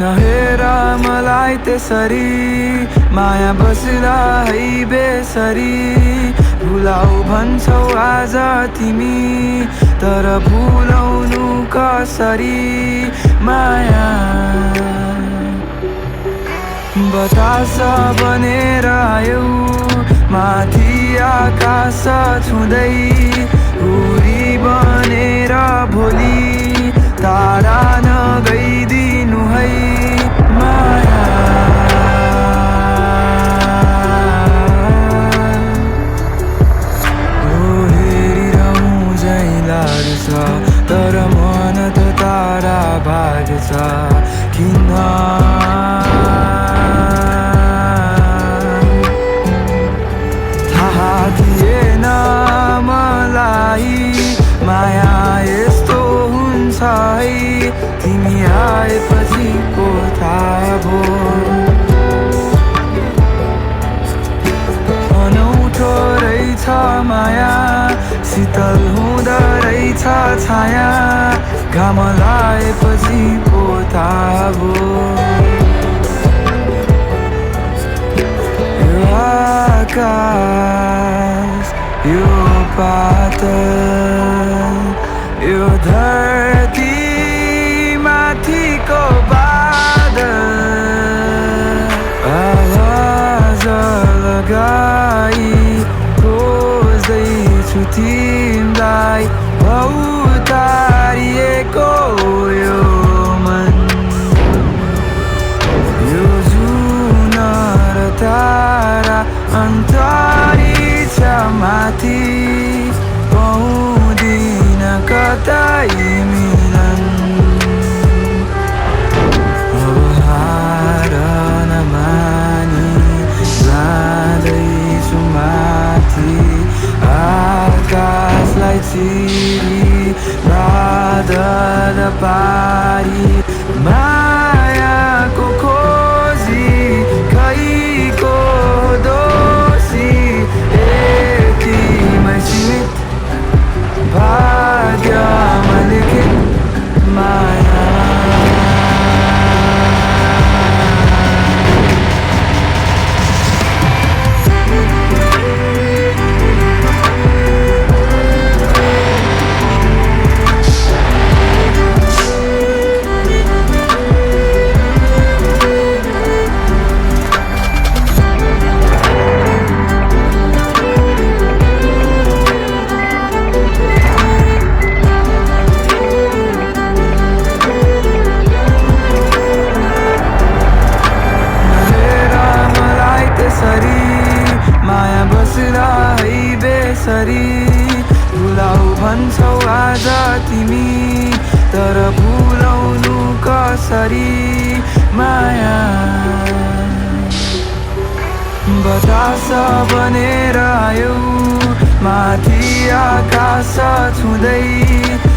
नहेर मलाई त्यसरी माया बस्दा है बेसरी भुलाऊ भन्छौ आज तिमी तर भुलाउनु कसरी माया बतास बनेर आयौ माथि आकाश छुँदै उरी बनेर भोलि टाढा नगइदिनु है माया हेरिरहँ झै लाग्छ तर मन त टाढा भाग्छ किन थाहा थिएन मलाई माया यस्तो हुन्छ है तिमी आएपछि पो थाहा भयो अनौठो रहेछ माया शीतल हुँदो रहेछ छाया घाम लागेपछि पो थाहा भयो यो आकाश यो पातल यो धरती माथिको बादल आवाज लगाई खोज्दैछु तिमीलाई भौतारिएको यो मन यो जुन र तारा अन्तरिक्ष माथि पाउँदिन कतै मिलन अब हार नमानी जाँदैछु माथि आकाशलाई चिरी बादल पारी मायाको खोजी खैको दोषी यतिमै सीमित भाग्यमा लिखित माया माया बस्दा है बेसरी भुलाऊ भन्छौ आज तिमी तर भुलाउनु कसरी माया बतास बनेर आयौ माथि आकाश छुँदै